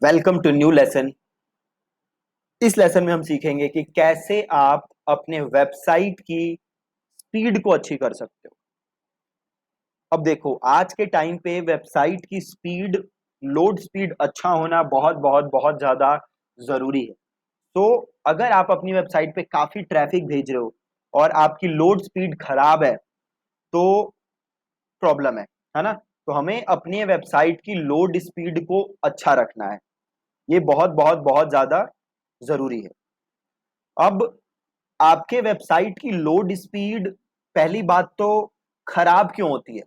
Welcome to new lesson. इस lesson में हम सीखेंगे कि कैसे आप अपने वेबसाइट की स्पीड को अच्छी कर सकते हो। अब देखो, आज के टाइम पे वेबसाइट की स्पीड, लोड स्पीड अच्छा होना बहुत बहुत बहुत ज्यादा जरूरी है। तो अगर आप अपनी वेबसाइट पे काफी ट्रैफिक भेज रहे हो और आपकी लोड स्पीड खराब है तो प्रॉब्लम है ना। तो हमें अपनी वेबसाइट की लोड स्पीड को अच्छा रखना है। ये बहुत बहुत बहुत ज्यादा जरूरी है। अब आपके वेबसाइट की लोड स्पीड, पहली बात तो खराब क्यों होती है,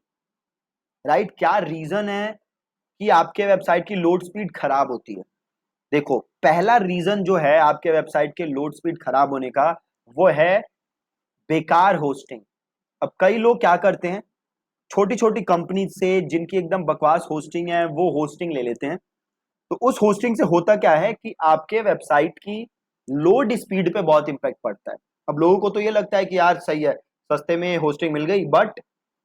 राइट? क्या रीजन है कि आपके वेबसाइट की लोड स्पीड खराब होती है? देखो, पहला रीजन जो है आपके वेबसाइट के लोड स्पीड खराब होने का, वो है बेकार होस्टिंग। अब कई लोग क्या करते हैं, छोटी छोटी कंपनी से जिनकी एकदम बकवास होस्टिंग है वो होस्टिंग ले लेते हैं। तो उस होस्टिंग से होता क्या है कि आपके वेबसाइट की लोड स्पीड पे बहुत इंपैक्ट पड़ता है। अब लोगों को तो ये लगता है कि यार सही है, सस्ते में होस्टिंग मिल गई, बट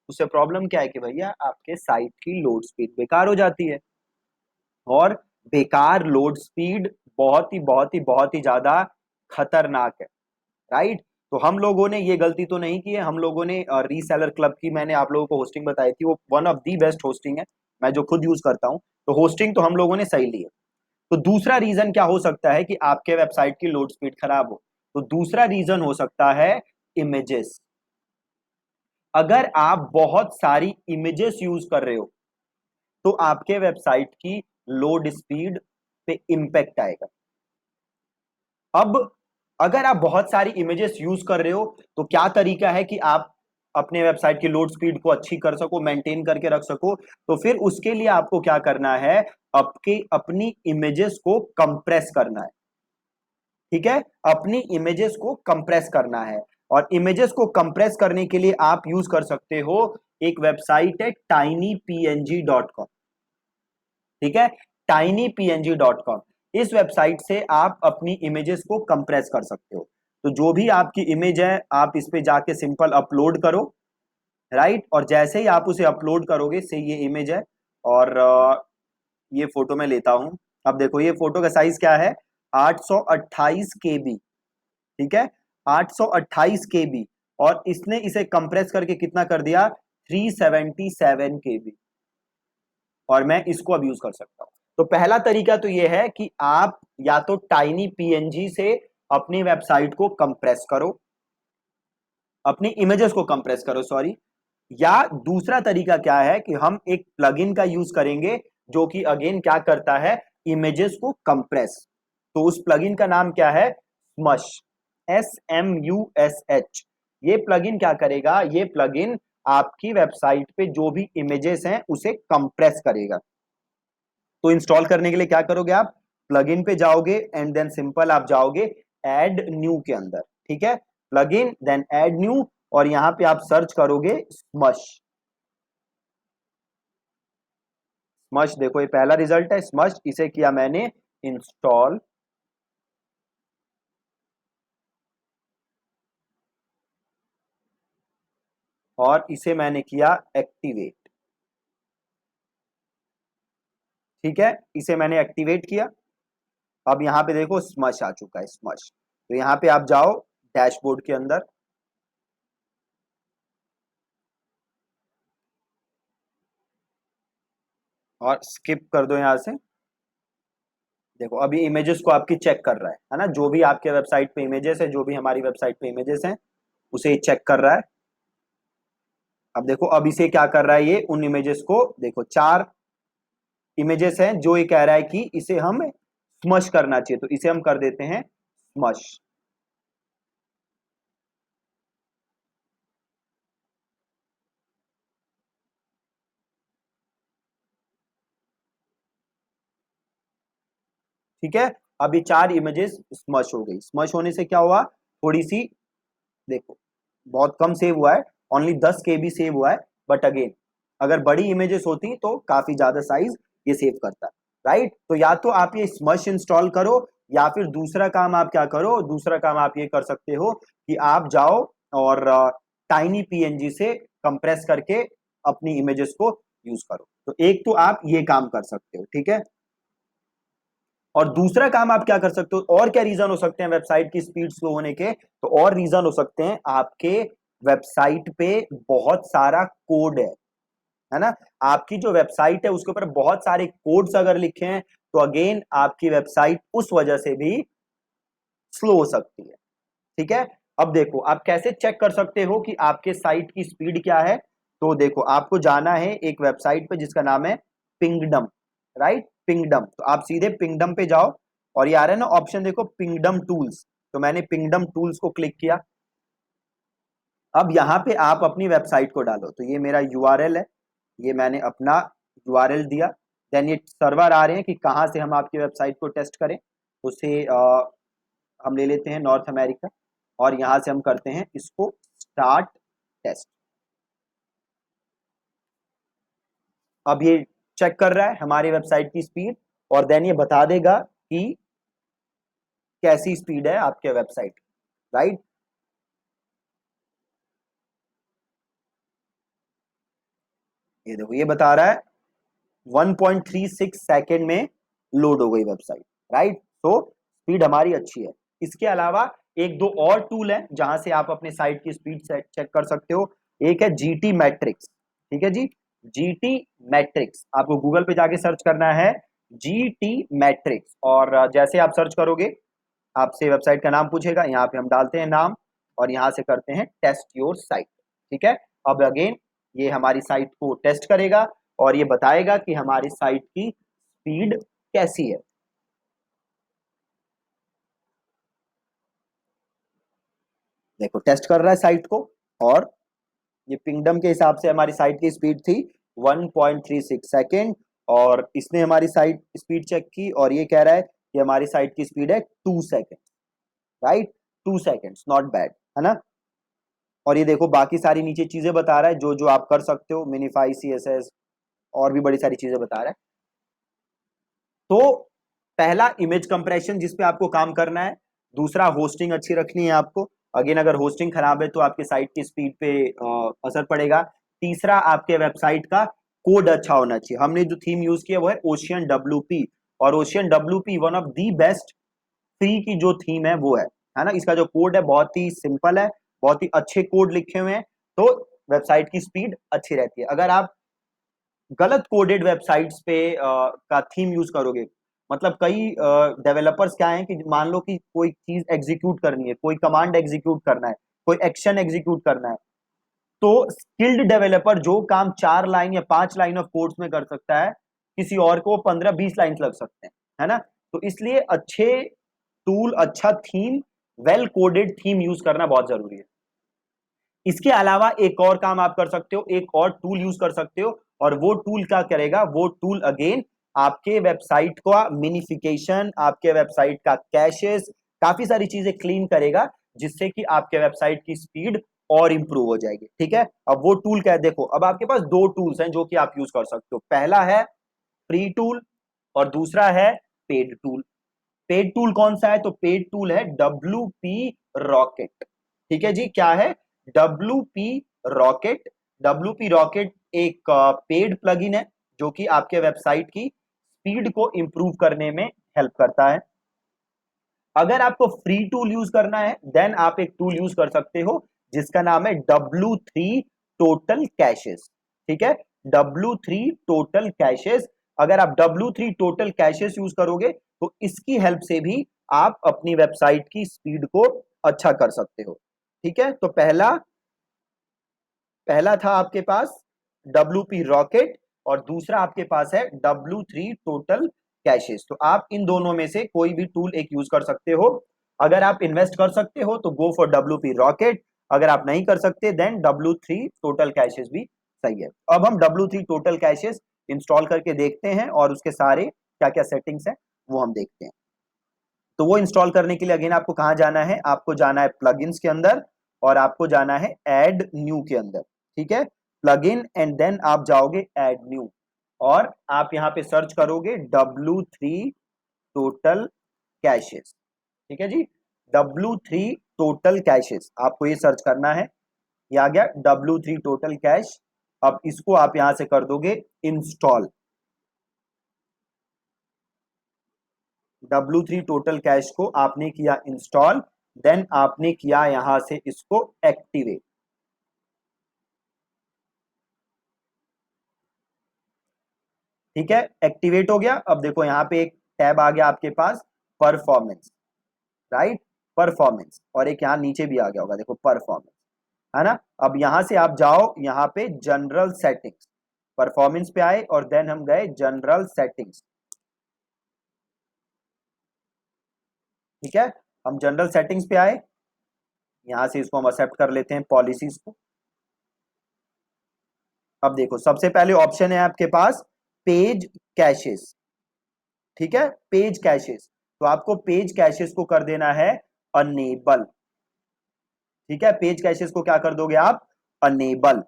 उससे प्रॉब्लम क्या है कि भैया आपके साइट की लोड स्पीड बेकार हो जाती है। और बेकार लोड स्पीड बहुत ही ज्यादा खतरनाक है, राइट? तो हम लोगों ने ये गलती तो नहीं की है। हम लोगों ने रीसेलर क्लब की, मैंने आप लोगों को होस्टिंग बताई थी, वो one of the best hosting है, मैं जो खुद यूज करता हूं। तो होस्टिंग तो हम लोगों ने सही ली है। तो दूसरा रीजन क्या हो सकता है कि आपके वेबसाइट की लोड स्पीड खराब हो? तो दूसरा रीजन हो सकता है इमेजेस। अगर आप बहुत सारी इमेजेस यूज कर रहे हो तो आपके वेबसाइट की लोड स्पीड पे इंपैक्ट आएगा। अब अगर आप बहुत सारी इमेजेस यूज कर रहे हो तो क्या तरीका है कि आप अपने वेबसाइट की लोड स्पीड को अच्छी कर सको, मेंटेन करके रख सको? तो फिर उसके लिए आपको क्या करना है, आपके अपनी इमेजेस को कंप्रेस करना है। ठीक है, अपनी इमेजेस को कंप्रेस करना है। और इमेजेस को कंप्रेस करने के लिए आप यूज कर सकते हो, एक वेबसाइट है tinypng.com। ठीक है, tinypng.com। इस वेबसाइट से आप अपनी इमेजेस को कंप्रेस कर सकते हो। तो जो भी आपकी इमेज है आप इस पे जाके सिंपल अपलोड करो, राइट? और जैसे ही आप उसे अपलोड करोगे, से ये इमेज है और ये फोटो मैं लेता हूं। अब देखो, ये फोटो का साइज क्या है, 828 KB। ठीक है, 828 KB। और इसने इसे कंप्रेस करके कितना कर दिया, 377 KB। और मैं इसको अब यूज कर सकता हूं। तो पहला तरीका तो ये है कि आप या तो टाइनी पीएनजी से अपनी वेबसाइट को कंप्रेस करो, अपनी इमेजेस को कंप्रेस करो, सॉरी। या दूसरा तरीका क्या है कि हम एक प्लगइन का यूज करेंगे जो कि अगेन क्या करता है, इमेजेस को कंप्रेस। तो उस प्लगइन का नाम क्या है, स्मश, SMUSH। ये प्लगइन क्या करेगा, ये प्लगइन आपकी वेबसाइट पे जो भी इमेजेस हैं उसे कंप्रेस करेगा। तो इंस्टॉल करने के लिए क्या करोगे, आप प्लगइन पे जाओगे एंड देन सिंपल आप जाओगे ऐड न्यू के अंदर। ठीक है, प्लगइन देन ऐड न्यू, और यहां पे आप सर्च करोगे स्मश। स्मश, देखो ये पहला रिजल्ट है स्मश, इसे किया मैंने इंस्टॉल। और इसे मैंने किया एक्टिवेट। ठीक है, इसे मैंने एक्टिवेट किया। अब यहां पे देखो स्मश आ चुका है, स्मश। तो यहां पे आप जाओ डैशबोर्ड के अंदर और स्किप कर दो यहां से। देखो अभी इमेजेस को आपकी चेक कर रहा है ना, जो भी आपके वेबसाइट पे इमेजेस है, जो भी हमारी वेबसाइट पे इमेजेस हैं उसे चेक कर रहा है। अब देखो, अब इसे क्या कर रहा है, ये उन इमेजेस को देखो, 4 इमेजेस हैं जो ये कह रहा है कि इसे हम स्मश करना चाहिए, तो इसे हम कर देते हैं स्मश। ठीक है, अभी 4 इमेजेस स्मश हो गई। स्मश होने से क्या हुआ, थोड़ी सी, देखो बहुत कम सेव हुआ है, ओनली 10 KB सेव हुआ है। बट अगेन, अगर बड़ी इमेजेस होती तो काफी ज्यादा साइज ये सेव करता, राइट? तो या तो आप ये स्मश इंस्टॉल करो, या फिर दूसरा काम आप क्या करो, दूसरा काम आप ये कर सकते हो कि आप जाओ और टाइनी पीएनजी से कंप्रेस करके अपनी इमेजेस को यूज करो। तो एक तो आप ये काम कर सकते हो, ठीक है। और दूसरा काम आप क्या कर सकते हो, और क्या रीजन हो सकते हैं वेबसाइट की स्पीड स्लो होने के, तो और रीजन हो सकते हैं आपके वेबसाइट पे बहुत सारा कोड है ना। आपकी जो वेबसाइट है उसके ऊपर बहुत सारे कोड्स अगर लिखे हैं तो अगेन आपकी वेबसाइट उस वजह से भी स्लो हो सकती है। ठीक है, अब देखो आप कैसे चेक कर सकते हो कि आपके साइट की स्पीड क्या है। तो देखो आपको जाना है एक वेबसाइट पे जिसका नाम है पिंगडम, राइट, पिंगडम। तो आप सीधे पिंगडम पे जाओ और ये आ रहा है ना ऑप्शन, देखो पिंगडम टूल्स। तो मैंने पिंगडम टूल्स को क्लिक किया। अब यहाँ पे आप अपनी वेबसाइट को डालो। तो ये मेरा यूआरएल है, ये मैंने अपना यूआरएल दिया। देन ये सर्वर आ रहे हैं कि कहाँ से हम आपकी वेबसाइट को टेस्ट करें। उसे हम ले लेते हैं नॉर्थ अमेरिका और यहां से हम करते हैं इसको स्टार्ट टेस्ट। अब ये चेक कर रहा है हमारी वेबसाइट की स्पीड और देन ये बता देगा कि कैसी स्पीड है आपके वेबसाइट, राइट। ये देखो ये बता रहा है 1.36 सेकेंड में लोड हो गई वेबसाइट, राइट। तो स्पीड हमारी अच्छी है। इसके अलावा एक दो और टूल है जहां से आप अपने साइट की स्पीड चेक कर सकते हो। एक है जीटी मैट्रिक्स, ठीक है जी, जीटी मैट्रिक्स। आपको गूगल पे जाके सर्च करना है जीटी मैट्रिक्स और जैसे आप सर्च करोगे आपसे वेबसाइट का नाम पूछेगा, यहाँ पे हम डालते हैं नाम और यहाँ से करते हैं टेस्ट योर साइट। ठीक है, अब अगेन ये हमारी साइट को टेस्ट करेगा और ये बताएगा कि हमारी साइट की स्पीड कैसी है। देखो टेस्ट कर रहा है साइट को और ये पिंगडम के हिसाब से हमारी साइट की स्पीड थी 1.36 सेकेंड और इसने हमारी साइट स्पीड चेक की और ये कह रहा है कि हमारी साइट की स्पीड है 2 second, right. 2 second not bad, है ना। और ये देखो बाकी सारी नीचे चीजें बता रहा है जो जो आप कर सकते हो, मिनिफाई सीएसएस और भी बड़ी सारी चीजें बता रहा है। तो पहला इमेज कंप्रेशन जिस पे आपको काम करना है, दूसरा होस्टिंग अच्छी रखनी है आपको। अगेन अगर होस्टिंग खराब है तो आपके साइट की स्पीड पे असर पड़ेगा। तीसरा आपके वेबसाइट का कोड अच्छा होना चाहिए। हमने जो थीम यूज किया वो है ओशियन डब्ल्यूपी और ocean WP one of the best free की जो थीम है वो है ना। इसका जो कोड है बहुत ही सिंपल है, बहुत ही अच्छे कोड लिखे हुए हैं, तो वेबसाइट की स्पीड अच्छी रहती है। अगर आप गलत कोडेड वेबसाइट्स पे का थीम यूज करोगे, मतलब कई डेवलपर्स क्या है कि मान लो कि कोई चीज एग्जीक्यूट करनी है, कोई कमांड एग्जीक्यूट करना है, कोई एक्शन एग्जीक्यूट करना है, तो स्किल्ड डेवलपर जो काम 4 लाइन या 5 लाइन ऑफ कोड्स में कर सकता है, किसी और को 15-20 लाइन लग सकते हैं, है ना। तो इसलिए अच्छे टूल, अच्छा theme, well coded theme use करना बहुत जरूरी है। इसके अलावा एक और काम आप कर सकते हो, एक और टूल यूज कर सकते हो और वो टूल क्या करेगा, वो टूल अगेन आपके वेबसाइट का मिनिफिकेशन, आपके वेबसाइट का कैशेस, काफी सारी चीजें क्लीन करेगा जिससे कि आपके वेबसाइट की स्पीड और इंप्रूव हो जाएगी। ठीक है, अब वो टूल क्या है, देखो अब आपके पास दो टूल्स हैं जो कि आप यूज कर सकते हो। पहला है फ्री टूल और दूसरा है पेड टूल। पेड टूल कौन सा है, तो पेड टूल है WP रॉकेट। ठीक है जी, क्या है, WP रॉकेट। WP रॉकेट एक पेड प्लगइन है जो कि आपके वेबसाइट की स्पीड को इंप्रूव करने में हेल्प करता है। अगर आपको फ्री टूल यूज करना है देन आप एक टूल यूज कर सकते हो जिसका नाम है W3 टोटल कैशेस। ठीक है, W3 टोटल कैशेस। अगर आप W3 टोटल कैशेस यूज करोगे तो इसकी हेल्प से भी आप अपनी वेबसाइट की स्पीड को अच्छा कर सकते हो। ठीक है, तो पहला पहला था आपके पास WP रॉकेट और दूसरा आपके पास है W3 टोटल कैशेस। तो आप इन दोनों में से कोई भी टूल एक यूज कर सकते हो। अगर आप इन्वेस्ट कर सकते हो तो गो फॉर WP रॉकेट, अगर आप नहीं कर सकते देन W3 टोटल कैशेस भी सही है। अब हम W3 टोटल कैशेस इंस्टॉल करके देखते हैं और उसके सारे क्या क्या सेटिंग्स हैं वो हम देखते हैं। तो वो इंस्टॉल करने के लिए अगेन आपको कहां जाना है, आपको जाना है प्लगइन्स के अंदर और आपको जाना है ऐड न्यू के अंदर। ठीक है, प्लगइन एंड देन आप जाओगे ऐड न्यू और आप यहां पे सर्च करोगे W3 टोटल कैशेस। ठीक है जी, W3 टोटल कैशेस आपको ये सर्च करना है। ये आ गया W3 टोटल कैश। अब इसको आप यहां से कर दोगे इंस्टॉल। W3 टोटल कैश को आपने किया इंस्टॉल, देन आपने किया यहां से इसको एक्टिवेट। ठीक है, एक्टिवेट हो गया। अब देखो यहां पे एक टैब आ गया आपके पास, परफॉर्मेंस, राइट, परफॉर्मेंस, और एक यहां नीचे भी आ गया होगा, देखो परफॉर्मेंस, है ना। अब यहां से आप जाओ यहां पे जनरल सेटिंग्स, परफॉर्मेंस पे आए और देन हम गए जनरल सेटिंग्स। ठीक है, हम जनरल सेटिंग्स पे आए, यहां से इसको हम एक्सेप्ट कर लेते हैं पॉलिसीज को। अब देखो सबसे पहले ऑप्शन है आपके पास पेज कैशेस। ठीक है, पेज कैशेस, तो आपको पेज कैशेस को कर देना है अनेबल। ठीक है, पेज कैशेस को क्या कर दोगे आप, अनेबल।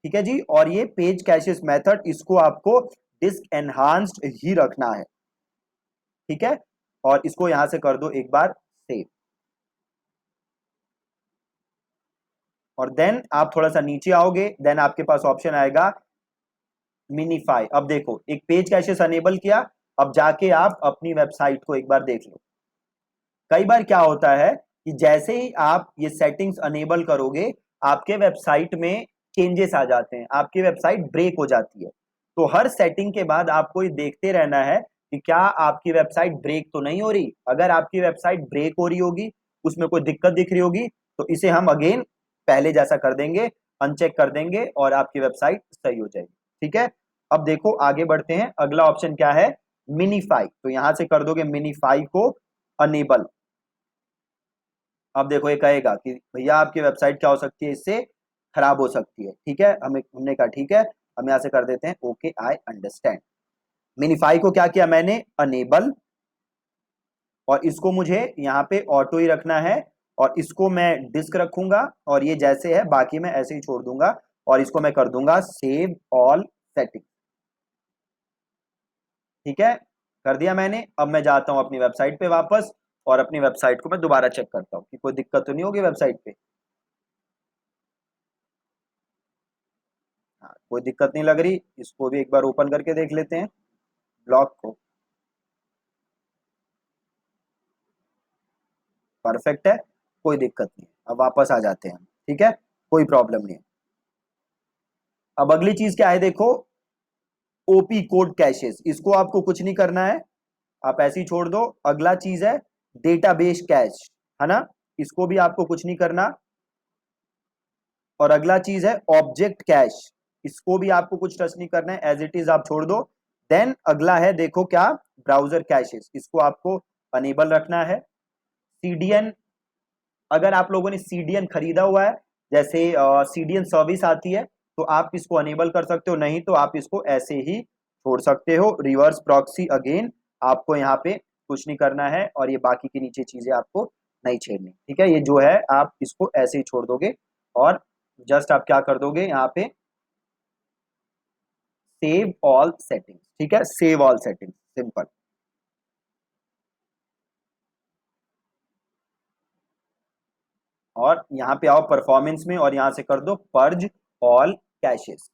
ठीक है जी, और ये पेज कैशेस मेथड इसको आपको डिस्क एनहांस्ड ही रखना है। ठीक है, और इसको यहां से कर दो एक बार सेव, और देन आप थोड़ा सा नीचे आओगे, देन आपके पास ऑप्शन आएगा मिनीफाई। अब देखो एक पेज कैशेस अनेबल किया, अब जाके आप अपनी वेबसाइट को एक बार देख लो। कई बार क्या होता है कि जैसे ही आप ये सेटिंग्स अनेबल करोगे, आपके वेबसाइट में चेंजेस आ जाते हैं, आपकी वेबसाइट ब्रेक हो जाती है। तो हर सेटिंग के बाद आपको ये देखते रहना है कि क्या आपकी वेबसाइट ब्रेक तो नहीं हो रही। अगर आपकी वेबसाइट ब्रेक हो रही होगी, उसमें कोई दिक्कत दिख रही होगी, तो इसे हम अगेन पहले जैसा कर देंगे, अनचेक कर देंगे और आपकी वेबसाइट सही हो जाएगी। ठीक है, अब देखो आगे बढ़ते हैं, अगला ऑप्शन क्या है, मिनीफाई। तो यहां से कर दोगे मिनीफाई को अनेबल। अब देखो ये कहेगा कि भैया आपकी वेबसाइट क्या हो सकती है, इससे खराब हो सकती है। ठीक है, हमने कहा ठीक है, हम यहां से कर देते हैं ओके आई अंडरस्टैंड। मिनीफाई को क्या किया मैंने, अनेबल, और इसको मुझे यहाँ पे ऑटो ही रखना है, और इसको मैं डिस्क रखूंगा, और ये जैसे है बाकी मैं ऐसे ही छोड़ दूंगा, और इसको मैं कर दूंगा सेव ऑल सेटिंग। ठीक है, कर दिया मैंने। अब मैं जाता हूं अपनी वेबसाइट पे वापस, और अपनी वेबसाइट को मैं दोबारा चेक करता हूँ कि कोई दिक्कत तो नहीं होगी वेबसाइट पे। हाँ, कोई दिक्कत नहीं लग रही, इसको भी एक बार ओपन करके देख लेते हैं ब्लॉग को। परफेक्ट है, कोई दिक्कत नहीं है। अब वापस आ जाते हैं हम, ठीक है, कोई प्रॉब्लम नहीं है। अब अगली चीज क्या है देखो, ओपी कोड कैशेस, इसको आपको कुछ नहीं करना है, आप ऐसे ही छोड़ दो। अगला चीज है डेटाबेस कैश, है ना, इसको भी आपको कुछ नहीं करना। और अगला चीज है ऑब्जेक्ट कैश, इसको भी आपको कुछ टच नहीं करना है, एज इट इज आप छोड़ दो। देन अगला है देखो क्या, ब्राउजर कैशेस, इसको आपको अनेबल रखना है। सीडीएन, अगर आप लोगों ने सीडीएन खरीदा हुआ है, जैसे सीडीएन सर्विस आती है, तो आप इसको अनेबल कर सकते हो, नहीं तो आप इसको ऐसे ही छोड़ सकते हो। रिवर्स प्रॉक्सी अगेन आपको यहाँ पे कुछ नहीं करना है, और ये बाकी की नीचे चीजें आपको नहीं छेड़नी। ठीक है, ये जो है आप इसको ऐसे ही छोड़ दोगे, और जस्ट आप क्या कर दोगे यहाँ पे सेव ऑल सेटिंग्स। ठीक है, सेव ऑल सेटिंग्स, सिंपल। और यहाँ पे आओ परफॉर्मेंस में, और यहाँ से कर दो पर्ज ऑल कैशेस।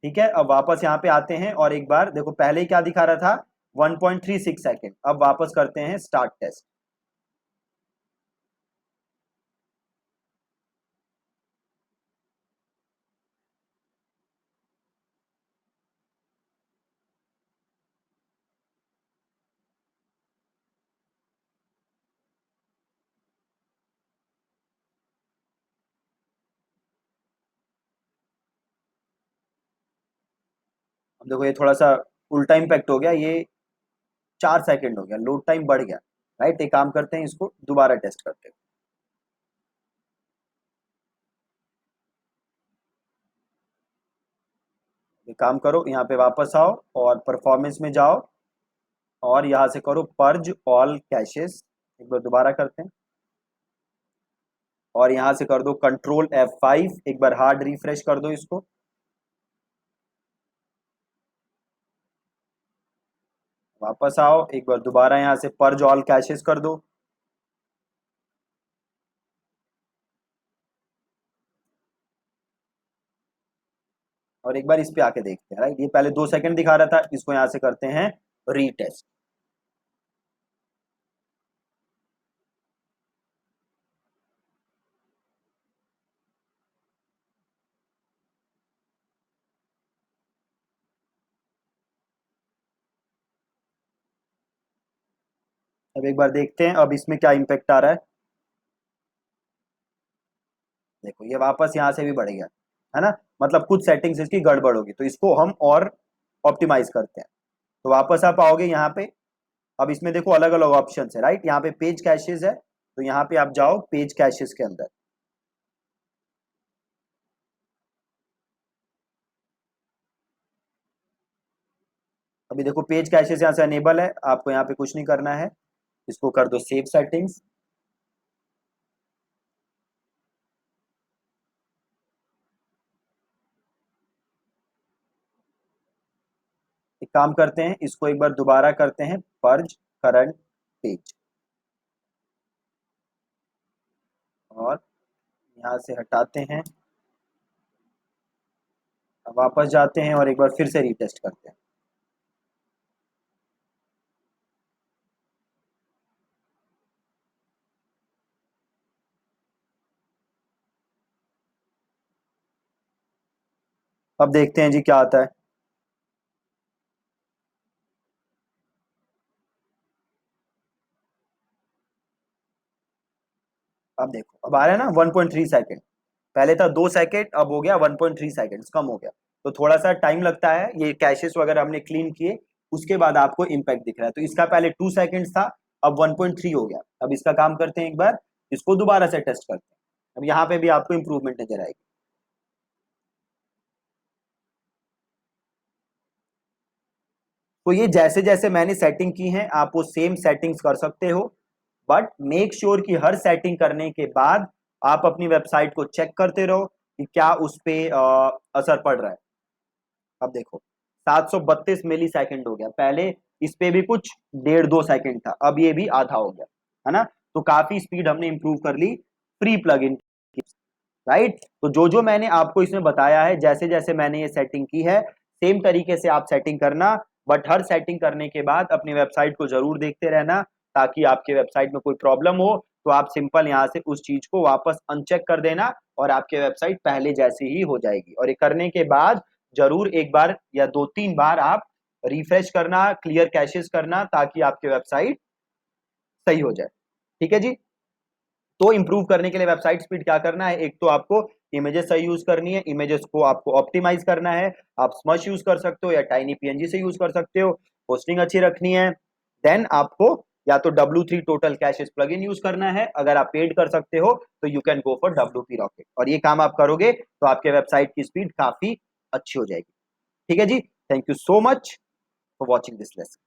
ठीक है, अब वापस यहाँ पे आते हैं, और एक बार देखो पहले ही क्या दिखा रहा था, 1.36 सेकेंड। अब वापस करते हैं स्टार्ट टेस्ट। अब देखो ये थोड़ा सा उल्टा इम्पैक्ट हो गया, ये 4 सेकेंड हो गया, लोड टाइम बढ़ गया। राइट, एक काम करते हैं, इसको दोबारा टेस्ट करते हैं। एक काम करो, यहाँ पे वापस आओ और परफॉर्मेंस में जाओ, और यहाँ से करो पर्ज ऑल कैशेस। एक बार दोबारा करते हैं, और यहाँ से कर दो कंट्रोल F5, एक बार हार्ड रिफ्रेश कर दो इसको। वापस आओ, एक बार दोबारा यहाँ से पर्ज ऑल कैशेस कर दो। और एक बार इस पे आके देखते हैं, राइट। ये पहले 2 सेकंड दिखा रहा था, इसको यहां से करते हैं रीटेस्ट। अब एक बार देखते हैं अब इसमें क्या इम्पेक्ट आ रहा है। देखो ये वापस यहाँ से भी बढ़ गया, है ना। मतलब कुछ सेटिंग्स इसकी गड़बड़ होगी, तो इसको हम और ऑप्टिमाइज करते हैं। तो वापस आप आओगे यहाँ पे। अब इसमें देखो अलग अलग ऑप्शन है, राइट। यहाँ पे पेज कैशेज है, तो यहाँ पे आप जाओ पेज कैशेज के अंदर। अभी देखो पेज कैशेज यहाँ से अनेबल है, आपको यहाँ पे कुछ नहीं करना है, इसको कर दो सेव सेटिंग्स। एक काम करते हैं, इसको एक बार दोबारा करते हैं, पर्ज करंट पेज, और यहाँ से हटाते हैं। अब वापस जाते हैं और एक बार फिर से रीटेस्ट करते हैं। अब देखते हैं जी क्या आता है। अब देखो अब आ रहा है ना 1.3 सेकेंड। पहले था 2 सेकेंड, अब हो गया 1.3 सेकेंड, कम हो गया। तो थोड़ा सा टाइम लगता है, ये कैशेस वगैरह हमने क्लीन किए उसके बाद आपको इम्पैक्ट दिख रहा है। तो इसका पहले 2 सेकेंड था, अब 1.3 हो गया। अब इसका काम करते हैं, एक बार इसको दोबारा से टेस्ट करते हैं। अब यहाँ पे भी आपको इंप्रूवमेंट नजर आएगी। तो ये जैसे जैसे मैंने सेटिंग की है आप वो सेम सेटिंग्स कर सकते हो, बट मेक श्योर कि हर सेटिंग करने के बाद आप अपनी वेबसाइट को चेक करते रहो कि क्या उस पे असर पड़ रहा है। अब देखो 732 मिली सेकेंड हो गया, पहले इस पे भी कुछ 1.5-2 सेकेंड था, अब ये भी आधा हो गया, है ना। तो काफी स्पीड हमने इंप्रूव कर ली फ्री प्लगइन की, राइट। तो जो जो मैंने आपको इसमें बताया है, जैसे जैसे मैंने ये सेटिंग की है सेम तरीके से आप सेटिंग करना। बट हर सेटिंग करने के बाद अपनी वेबसाइट को जरूर देखते रहना, ताकि आपके वेबसाइट में कोई प्रॉब्लम हो तो आप सिंपल यहाँ से उस चीज को वापस अनचेक कर देना और आपके वेबसाइट पहले जैसी ही हो जाएगी। और ये करने के बाद जरूर एक बार या 2-3 बार आप रिफ्रेश करना, क्लियर कैशेस करना, ताकि आपके वेबसाइट सही हो जाए। ठीक है जी। तो इंप्रूव करने के लिए वेबसाइट स्पीड क्या करना है, एक तो आपको इमेजेस सही यूज करनी है, इमेजेस को आपको ऑप्टिमाइज करना है। आप स्मश यूज कर सकते हो या टाइनी पीएनजी से यूज कर सकते हो। होस्टिंग अच्छी रखनी है। देन आपको या तो W3 total caches plugin use करना है, अगर आप पेड कर सकते हो तो you can go for WP rocket, और ये काम आप करोगे तो आपके वेबसाइट की स्पीड काफी अच्छी हो जाएगी। ठीक है जी। Thank you so much for watching this lesson.